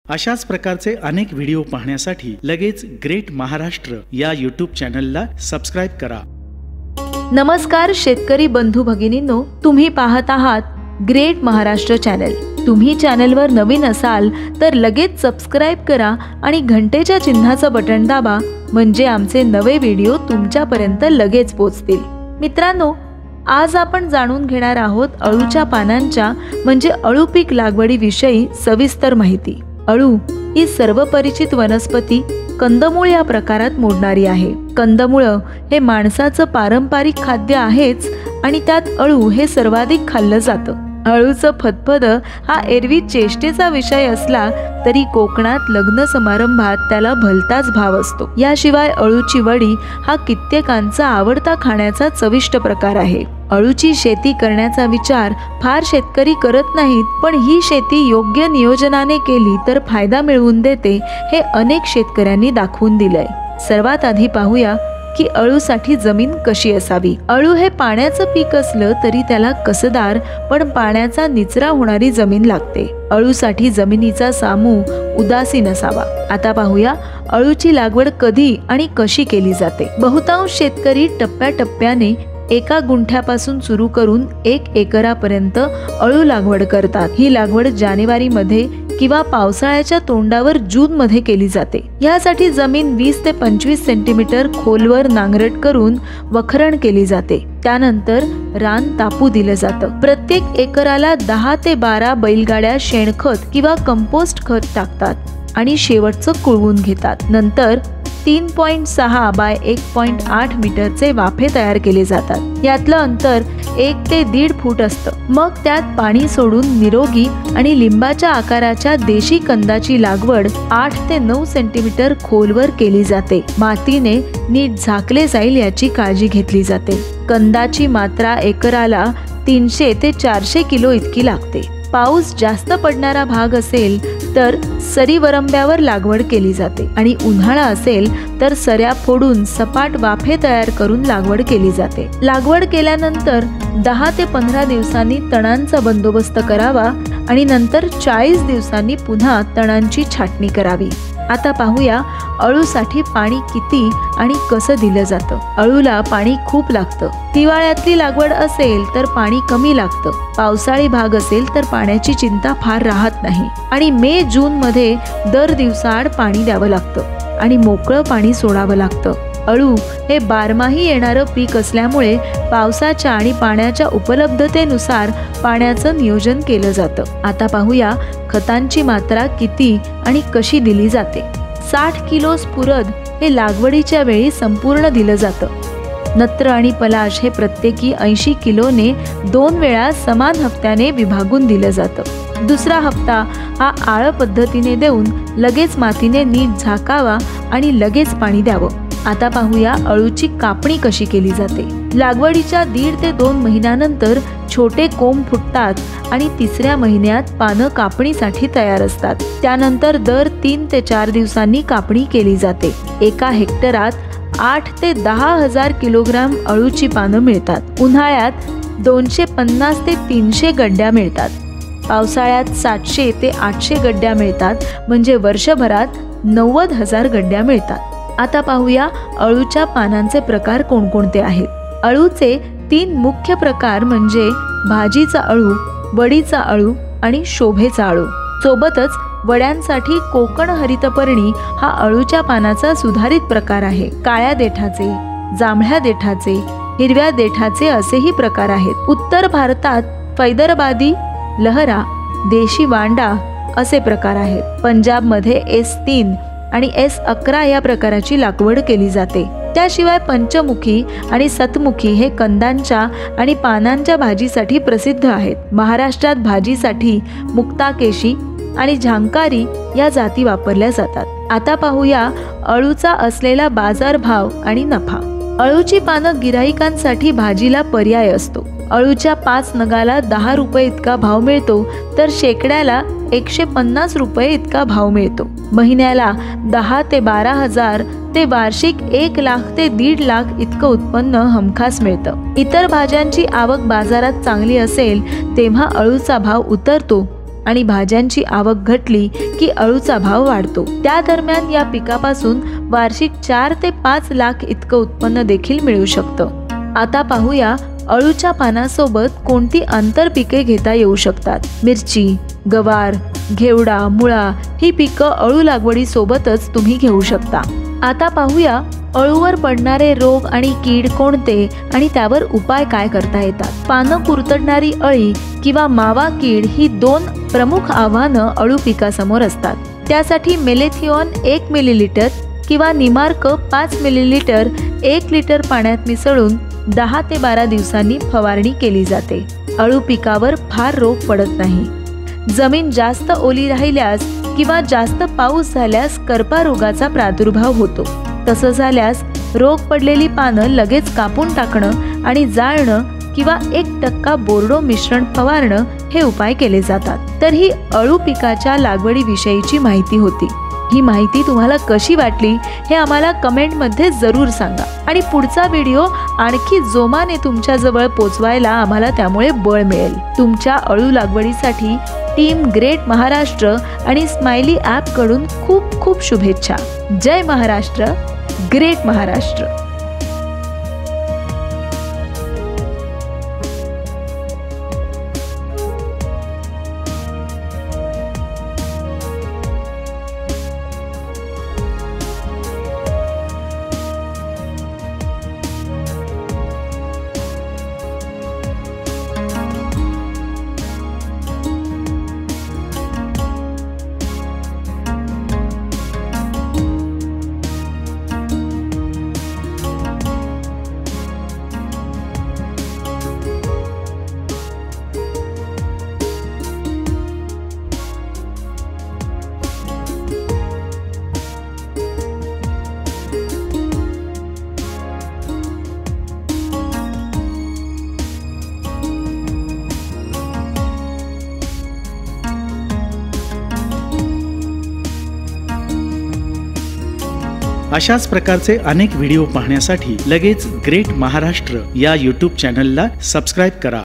अशाच प्रकारचे अनेक व्हिडिओ पाहण्यासाठी लगेच ग्रेट महाराष्ट्र या यूट्यूब चॅनलला सबस्क्राइब करा। नमस्कार शेतकरी बंधू भगिनींनो, तुम्ही पाहत आहात ग्रेट महाराष्ट्र चॅनल। तुम्ही चॅनलवर नवीन असाल तर लगेच सबस्क्राइब करा आणि घंटेच्या चिन्हाचं बटन दाबा, म्हणजे आमचे नवे व्हिडिओ तुमच्यापर्यंत लगेच पोहोचतील। मित्रांनो, आज आपण जाणून घेणार आहोत अळूच्या पानांच्या म्हणजे अळू पीक लागवडीविषयी सविस्तर माहिती। अळू ही सर्वपरिचित वनस्पती कंदमूळ या प्रकारात मोडणारी आहे। कंदमूळ हे माणसाचं पारंपरिक खाद्य आहेच आणि त्यात अळू हे सर्वाधिक खाल्लं जातं। अळूचं फदफद हा एरवी चेष्टेचा विषय असला तरी कोकणात लग्न समारंभात त्याला भलताच भाव असतो। याशिवाय अळूची वडी हा कित्येकांचा आवडता खाण्याचा चविष्ट प्रकार आहे। अळूची शेती करण्याचा विचार फार शेतकरी करत नाहीत, पण ही शेती योग्य नियोजनाने केली तर फायदा मिळवून देते हे अनेक शेतकऱ्यांनी दाखवून दिलंय। सर्वात आधी पाहूया की अळूसाठी जमीन कशी असावी। अळू हे पाण्याचं पीक असलं तरी त्याला कसदार पण पाण्याचा निचरा होणारी जमीन लागते। अळूसाठी जमिनीचा सामूह उदासीन असावा। आता पाहूया अळूची लागवड कधी आणि कशी केली जाते। बहुतांश शेतकरी टप्प्याटप्प्याने एका गुंठ्यापासून सुरू करून 1 एकरापर्यंत अळू लागवड करतात। ही लागवड जानेवारीमध्ये किंवा पावसाळ्याच्या तोंडावर जूनमध्ये केली जाते। यासाठी जमीन 20 ते 25 सेंटीमीटर खोलवर नांगरट करून वखरण केली जाते। त्यानंतर रान तापू दिलं जातं। प्रत्येक एकराला 10 ते 12 बैलगाड्या शेणखत किंवा कंपोस्ट खत टाकतात आणि शेवटचं कुळवून घेतात। नंतर 3.6 बाय 1.8 मीटरचे वाफे तयार केले जातात। यातलं अंतर 1 ते 1.5 फूट असतं। मग त्यात पाणी सोडून निरोगी आणि लिंबाच्या आकाराच्या देशी कंदाची लागवड 8 ते 9 सेंटीमीटर खोलवर केली जाते। मातीने नीट झाकले जाईल याची काळजी घेतली जाते। कंदाची मात्रा एकराला 300 ते 400 किलो इतकी लागते। पाऊस जास्त पडणारा भाग असेल तर सरी वरंब्यावर लागवड केली जाते आणि उन्हाळा असेल तर सऱ्या फोडून सपाट वाफे तयार करून लागवड केली जाते। लागवड केल्यानंतर 10 ते 15 दिवसांनी तणांचा बंदोबस्त करावा आणि नंतर 40 दिवसांनी पुन्हा तणांची छाटणी करावी। आता पाहूया अळूसाठी पाणी किती आणि कसं दिलं जातं। अळूला पाणी खूप लागतं। हिवाळ्यातली लागवड असेल तर पाणी कमी लागतं। पावसाळी भाग असेल तर पाण्याची चिंता फार राहत नाही आणि मे जून मध्ये दर दिवसाआड पाणी द्यावं लागतं आणि मोकळं पाणी सोडावं लागतं। अळू हे बारमाही येणारं पीक असल्यामुळे पावसाच्या आणि पाण्याच्या उपलब्धतेनुसार पाण्याचं नियोजन केलं जातं। आता पाहूया खतांची मात्रा किती आणि कशी दिली जाते। 60 किलो स्फुरद हे लागवडीच्या वेळी संपूर्ण दिलं जातं। नत्र आणि पलाश हे प्रत्येकी 80 किलोने 2 वेळा समान हप्त्याने विभागून दिलं जातं। दुसरा हप्ता हा आळ पद्धतीने देऊन लगेच मातीने नीट झाकावा आणि लगेच पाणी द्यावं। आता पाहूया अळूची कापणी कशी केली जाते। लागवडीच्या 1.5 ते 2 महिन्यानंतर छोटे कोंब फुटतात आणि 3ऱ्या महिन्यात पानं कापणीसाठी तयार असतात। त्यानंतर दर 3 ते 4 दिवसांनी कापणी केली जाते। एका हेक्टरात 8 ते 10 हजार किलोग्राम अळूची पानं मिळतात। उन्हाळ्यात 250 ते 300 गड्ड्या मिळतात। पावसाळ्यात 700 ते 800 गड्ड्या मिळतात, म्हणजे वर्षभरात 90,000 गड्ड्या मिळतात। आता पाहूया अळूच्या पानांचे प्रकार कोणकोणते आहेत। अळूचे 3 मुख्य प्रकार म्हणजे भाजीचा अळू, वडीचा अळू आणि शोभेचा अळू। सोबतच वड्यांसाठी कोकण हरितपर्णी हा अळूच्या पानाचा सुधारित प्रकार आहे। काळ्या देठाचे, जांभळ्या देठाचे, हिरव्या देठाचे असेही प्रकार आहेत। उत्तर भारतात फैदराबादी, लहरा, देशी वांडा असे प्रकार आहेत। पंजाबमध्ये S3 आणि S11 या प्रकाराची लागवड केली जाते। त्याशिवाय पंचमुखी आणि सतमुखी हे कंदांच्या आणि पानांच्या भाजीसाठी प्रसिद्ध आहेत। महाराष्ट्रात भाजीसाठी मुक्ताकेशी आणि झांकारी या जाती वापरल्या जातात। आता पाहूया अळूचा असलेला बाजारभाव आणि नफा। अळूची पानं गिराईकांसाठी भाजीला पर्याय असतो। अळूच्या 5 नगाला 10 रुपये इतका भाव मिळतो, तर शेकड्याला 150 रुपये इतका भाव मिळतो। महिन्याला 10 ते 12 हजार ते वार्षिक 1 लाख ते 1.5 लाख इतकं उत्पन्न हमखास मिळतं। इतर भाज्यांची आवक बाजारात चांगली असेल तेव्हा अळूचा भाव उतरतो आणि भाज्यांची आवक घटली की अळूचा भाव वाढतो। त्या दरम्यान या पिकापासून वार्षिक 4 ते 5 लाख इतकं उत्पन्न देखील मिळू शकतं। आता पाहूया अळूच्या पानासोबत कोणती आंतरपिके घेता येऊ शकतात। मिरची, गवार, घेवडा, मुळा ही पिकं अळू लागवडीसोबतच तुम्ही घेऊ शकता। आता पाहूया अळूवर पडणारे रोग आणि कीड कोणते आणि त्यावर उपाय काय करता येतात। पानं कुरतडणारी अळी किंवा मावा कीड ही 2 प्रमुख आव्हानं अळू पिकासमोर असतात। त्यासाठी मेलेथिओन 1 मिलीलिटर किंवा निमार्क 5 मिलीलिटर 1 लिटर पाण्यात मिसळून 10 ते 12 दिवसांनी फवारणी केली जाते। अळू पिकावर फार रोग पडत नाही। जमीन जास्त ओली राहिल्यास किंवा जास्त पाऊस झाल्यास करपा रोगाचा प्रादुर्भाव होतो। तसं झाल्यास रोग पडलेली पानं लगेच कापून टाकणं आणि जाळणं किंवा 1% बोर्डो मिश्रण फवारणं हे उपाय केले जातात। तर ही अळू पिकाच्या लागवडीविषयीची माहिती होती। ही माहिती तुम्हाला कशी वाटली हे आम्हाला कमेंटमध्ये जरूर सांगा आणि पुढचा व्हिडिओ आणखी जोमाने तुमच्या जवळ पोचवायला आम्हाला त्यामुळे बळ मिळेल। तुमच्या अळू लागवडीसाठी टीम ग्रेट महाराष्ट्र आणि स्माइली ॲप कडून खूप खूप शुभेच्छा। जय महाराष्ट्र, ग्रेट महाराष्ट्र। अशाच प्रकारचे अनेक व्हिडिओ पाहण्यासाठी लगेच ग्रेट महाराष्ट्र या YouTube चॅनलला सबस्क्राइब करा।